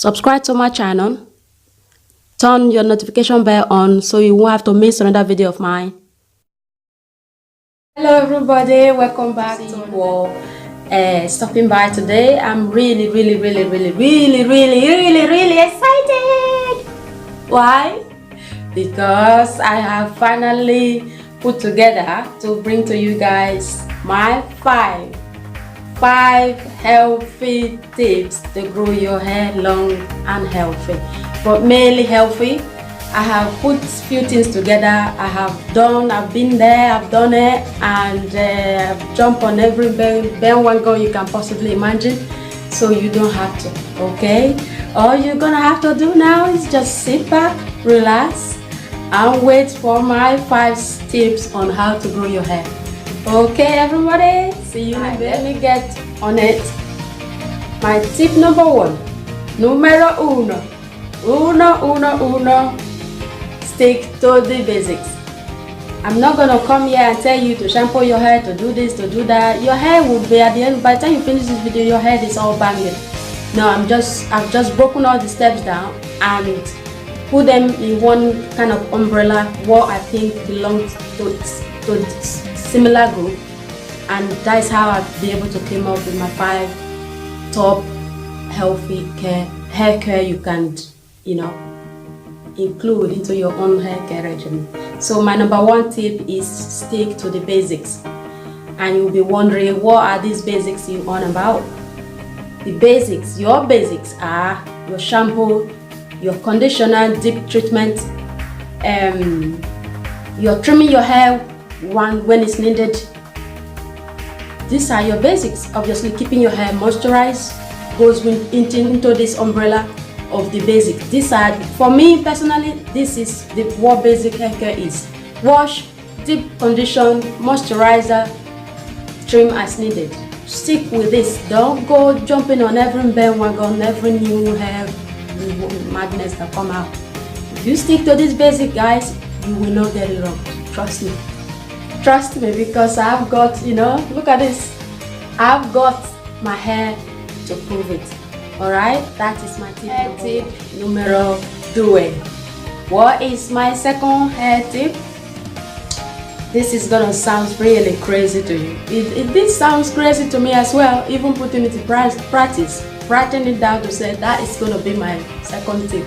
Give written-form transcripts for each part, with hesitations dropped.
Subscribe to my channel. Turn your notification bell on so you won't have to miss another video of mine. Hello everybody, welcome back to you stopping by today. I'm really excited. Why? Because I have finally put together to bring to you guys my five healthy tips to grow your hair long and healthy, but mainly healthy. I have put few things together. I've been there, I've done it, and I've jumped on every bandwagon you can possibly imagine, so you don't have to. Okay, all you're gonna have to do now is just sit back, relax, and wait for my 5 tips on how to grow your hair. Okay everybody, see you in a bit. Let me get on it. My tip number 1, numero uno, stick to the basics. I'm not gonna come here and tell you to shampoo your hair, to do this, to do that. Your hair will be at the end. By the time you finish this video, your head is all banging. No, I've just broken all the steps down and put them in one kind of umbrella, what I think belongs to similar group, and that's how I'll be able to come up with my 5 top healthy hair care you can include into your own hair care regimen. So my number 1 tip is stick to the basics. And you'll be wondering, what are these basics you on about? The basics, your basics are your shampoo, your conditioner, deep treatment, you're trimming your hair when it's needed. These are your basics. Obviously, keeping your hair moisturized goes into this umbrella of the basics. These are, for me personally, this is what basic hair care is. Wash, deep condition, moisturizer, trim as needed. Stick with this. Don't go jumping on every bandwagon, every new hair madness that come out. If you stick to this basic, guys, you will not get it wrong. Trust me. Trust me, because I've got, look at this. I've got my hair to prove it. Alright, that is my tip numero 2. What is my second hair tip? This is gonna sound really crazy to you. This sounds crazy to me as well, even putting it in practice. Writing it down to say that is gonna be my second tip.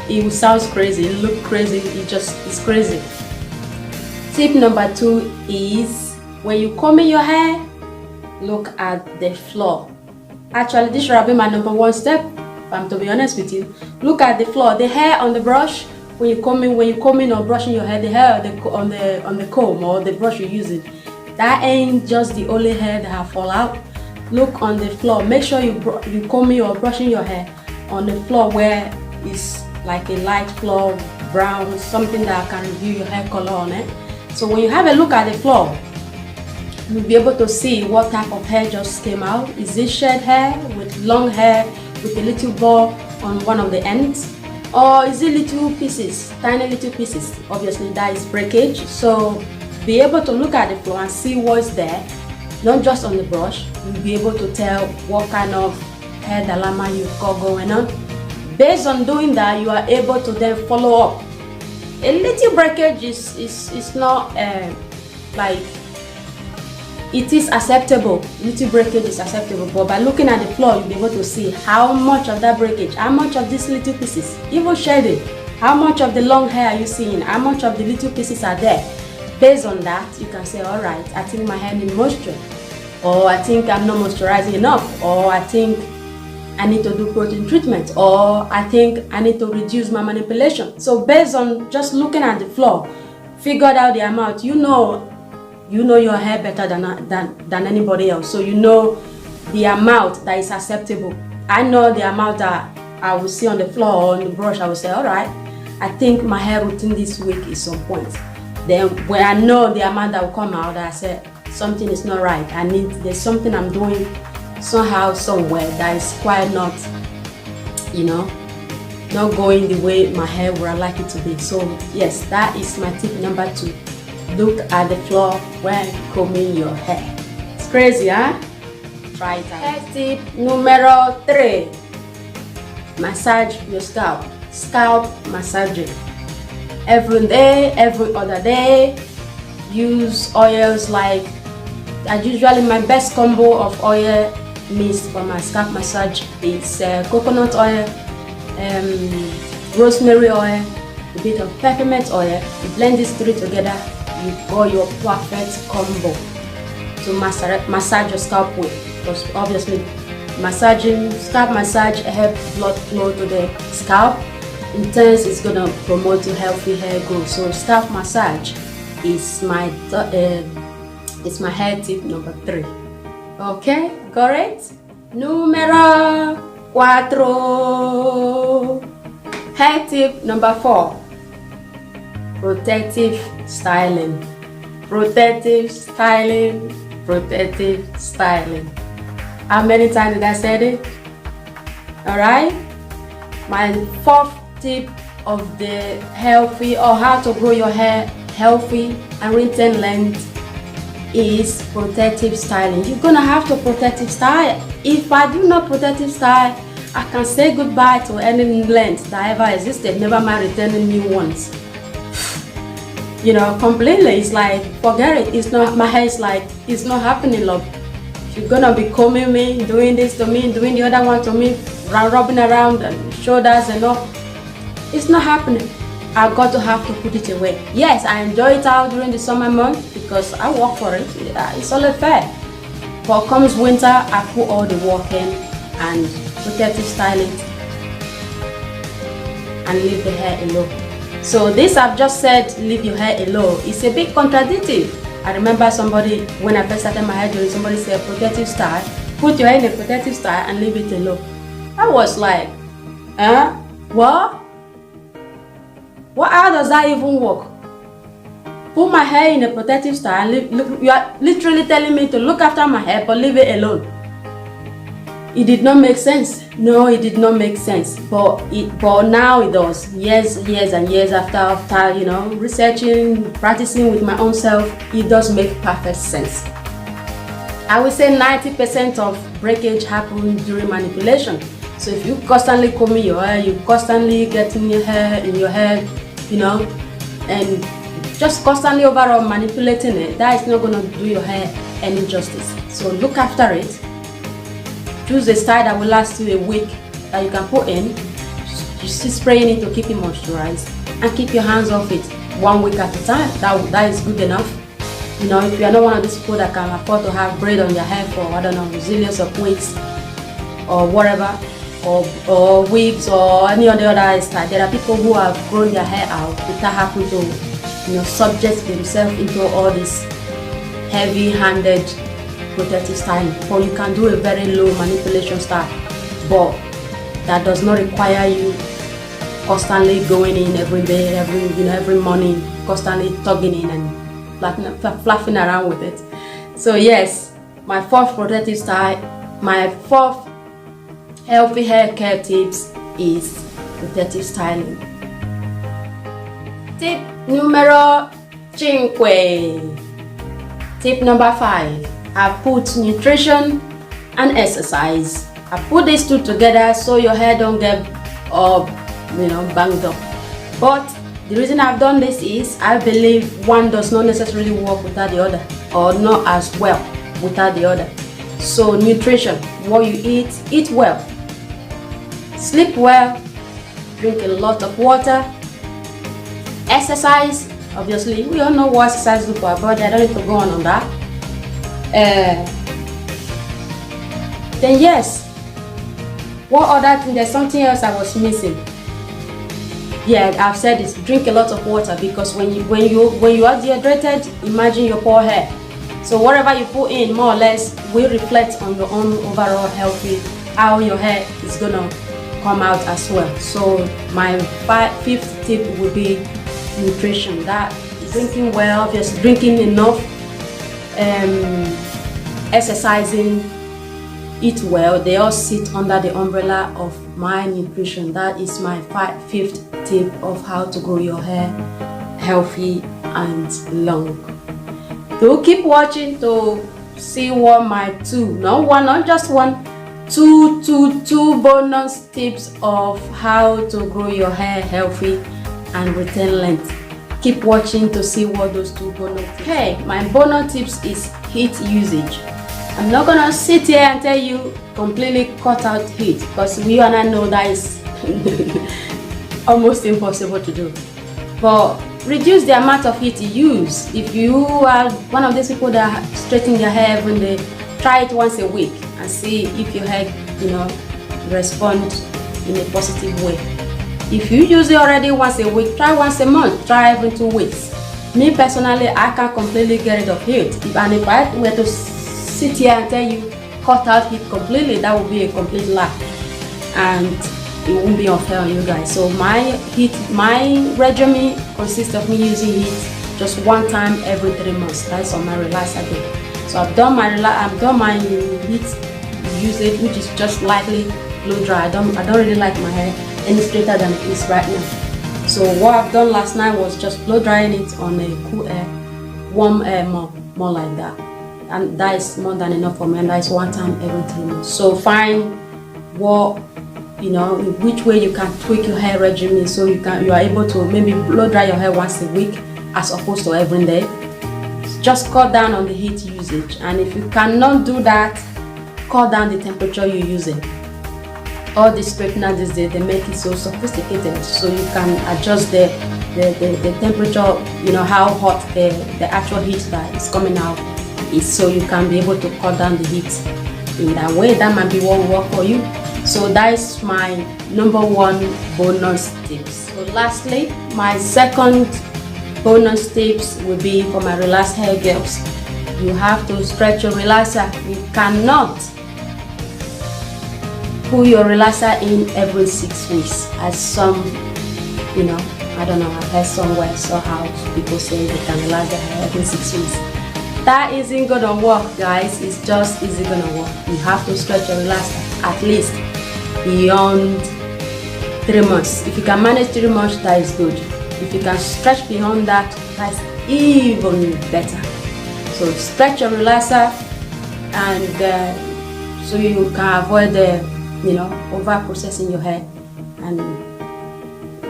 It sounds crazy, it looks crazy, it's crazy. Tip number 2 is, when you comb your hair, look at the floor. Actually, this should have been my number 1 step, if I'm to be honest with you. Look at the floor, the hair on the brush. When you're combing or brushing your hair, the hair on the comb or the brush you're using, that ain't just the only hair that have fall out. Look on the floor. Make sure you combing or brushing your hair on the floor where it's like a light floor, brown, something that can reveal your hair color on it. So when you have a look at the floor, you'll be able to see what type of hair just came out. Is it shed hair with long hair with a little ball on one of the ends? Or is it little pieces, tiny little pieces? Obviously that is breakage. So be able to look at the floor and see what's there, not just on the brush. You'll be able to tell what kind of hair dilemma you've got going on. Based on doing that, you are able to then follow up. A little breakage is not like, it is acceptable. Little breakage is acceptable, but by looking at the floor, you'll be able to see how much of that breakage, how much of these little pieces, even shaded, how much of the long hair are you seeing, how much of the little pieces are there. Based on that, you can say, all right, I think my hair needs moisture, or I think I'm not moisturizing enough, or I think I need to do protein treatment, or I think I need to reduce my manipulation. So based on just looking at the floor, figured out the amount. You know your hair better than anybody else, so you know the amount that is acceptable. I know the amount that I will see on the floor or on the brush. I will say, all right, I think my hair routine this week is on point. Then when I know the amount that will come out, I say something is not right. There's something I'm doing somehow, somewhere that is quite not going the way my hair would like it to be. So yes, that is my tip number 2. Look at the floor when combing your hair. It's crazy, huh? Try it out. Hair tip numero 3. massage your scalp. Scalp massaging. Every day, every other day. Use oils like, my best combo of oil mist for my scalp massage is coconut oil, rosemary oil, a bit of peppermint oil. You blend these three together, you got your perfect combo to massage your scalp with. Because obviously scalp massage helps blood flow to the scalp. In turn, it's gonna promote your healthy hair growth. So scalp massage is my hair tip number 3. Okay, got it? Numero 4. Hair tip number 4. Protective styling. Protective styling. Protective styling. How many times did I say it? Alright? My 4th tip of the healthy, or how to grow your hair healthy and retain length, is protective styling. You're gonna have to protective style. If I do not protective style, I can say goodbye to any length that ever existed, never mind retaining new ones. Completely. It's like, forget it. It's not, my hair is like, it's not happening, love. If you're gonna be combing me, doing this to me, doing the other one to me, rubbing around and shoulders and all, it's not happening. I got to have to put it away. Yes, I enjoy it out during the summer months because I work for it. It's only fair. But comes winter, I put all the work in and protective style it and leave the hair alone. So this I've just said, leave your hair alone, it's a bit contradictory. I remember somebody, when I first started my hair doing, somebody said protective style, put your hair in a protective style and leave it alone. I was like, what? How does that even work? Put my hair in a protective style and you are literally telling me to look after my hair but leave it alone. It did not make sense. No, it did not make sense. But now it does. Years and years after researching, practicing with my own self, it does make perfect sense. I would say 90% of breakage happens during manipulation. So if you constantly combing your hair, you constantly getting your hair in your head, and just constantly overall manipulating it, that is not going to do your hair any justice. So look after it. Choose a style that will last you a week, that you can put in. You see, spraying it to keep it moisturized, and keep your hands off it 1 week at a time. That is good enough. If you are not one of these people that can afford to have braid on your hair for, zillions of weeks or whatever, or wigs or any other style. There are people who have grown their hair out without having to subject themselves into all this heavy-handed protective styling. Or you can do a very low manipulation style, but that does not require you constantly going in every day, every morning, constantly tugging in and fluffing around with it. So yes, my 4th protective style, my 4th healthy hair care tips is protective styling. Tip numero 5. Tip number 5. I put nutrition and exercise. I put these two together so your hair don't get banged up. But the reason I've done this is I believe one does not necessarily work without the other, or not as well without the other. So nutrition, what you eat well, sleep well, drink a lot of water, exercise. Obviously, we all know what exercise do for our body. I don't need to go on that. Then yes, what other thing? There's something else I was missing. Yeah, I've said this. Drink a lot of water, because when you are dehydrated, imagine your poor hair. So whatever you put in, more or less, will reflect on your own overall healthy, how your hair is gonna come out as well. So my 5th tip would be nutrition. That is drinking well, obviously drinking enough, exercising, eat well. They all sit under the umbrella of my nutrition. That is my 5th tip of how to grow your hair healthy and long. Do keep watching to see what my 2, not one, not just one, two bonus tips of how to grow your hair healthy and retain length. Keep watching to see what those two bonus tips. Okay, my bonus tips is heat usage. I'm not gonna sit here and tell you completely cut out heat, because we and I know that is almost impossible to do. But reduce the amount of heat you use. If you are one of these people that straighten their hair every day, try it once a week and see if your hair, respond in a positive way. If you use it already once a week, try once a month, try every 2 weeks. Me personally, I can't completely get rid of heat. And if I were to sit here and tell you cut out heat completely, that would be a complete lie, and it won't be unfair on you guys. So my regimen consists of me using heat just one time every 3 months. That's on my relaxer day. So I've done my heat usage, which is just lightly blow dry. I don't really like my hair any straighter than it is right now. So what I've done last night was just blow drying it on a cool air, warm air, more like that. And that is more than enough for me, and that is one time every 3 months. So find what, which way you can tweak your hair regimen so you are able to maybe blow dry your hair once a week as opposed to every day. Just cut down on the heat usage, and if you cannot do that, cut down the temperature you're using. All the straighteners these days, they make it so sophisticated, so you can adjust the temperature, how hot the actual heat that is coming out is, so you can be able to cut down the heat in that way. That might be what will work for you. So that is my number one bonus tips. So lastly, my second bonus tips will be for my relaxed hair girls. You have to stretch your relaxer. You cannot pull your relaxer in every 6 weeks, as some, I don't know, I've heard somewhere, saw how people say they can relax their hair every 6 weeks. That isn't gonna work, guys. It's just isn't gonna work. You have to stretch your relaxer at least beyond 3 months. If you can manage 3 months, that is good. If you can stretch beyond that, that's even better. So stretch your relaxer, and so you can avoid the over processing your hair, and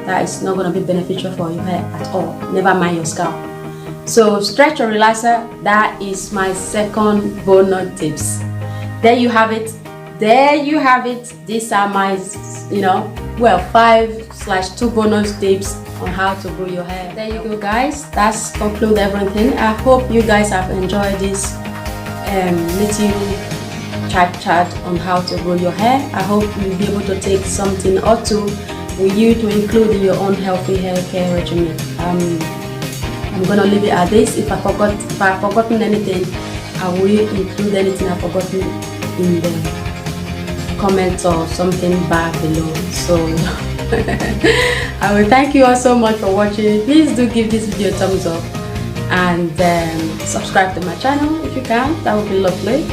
that is not going to be beneficial for your hair at all, never mind your scalp. So stretch your relaxer. That is my second bonus tips. There you have it. These are my 5/2 bonus tips on how to grow your hair. There you go, guys. That's conclude everything. I hope you guys have enjoyed this little chat on how to grow your hair. I hope you'll be able to take something or two with you to include in your own healthy hair care regimen. I'm gonna leave it at this. If I've forgotten anything, I will include anything I've forgotten in the comments or something back below. So I will thank you all so much for watching. Please do give this video a thumbs up, and subscribe to my channel if you can. That would be lovely.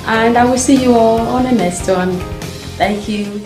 And I will see you all on the next one. Thank you.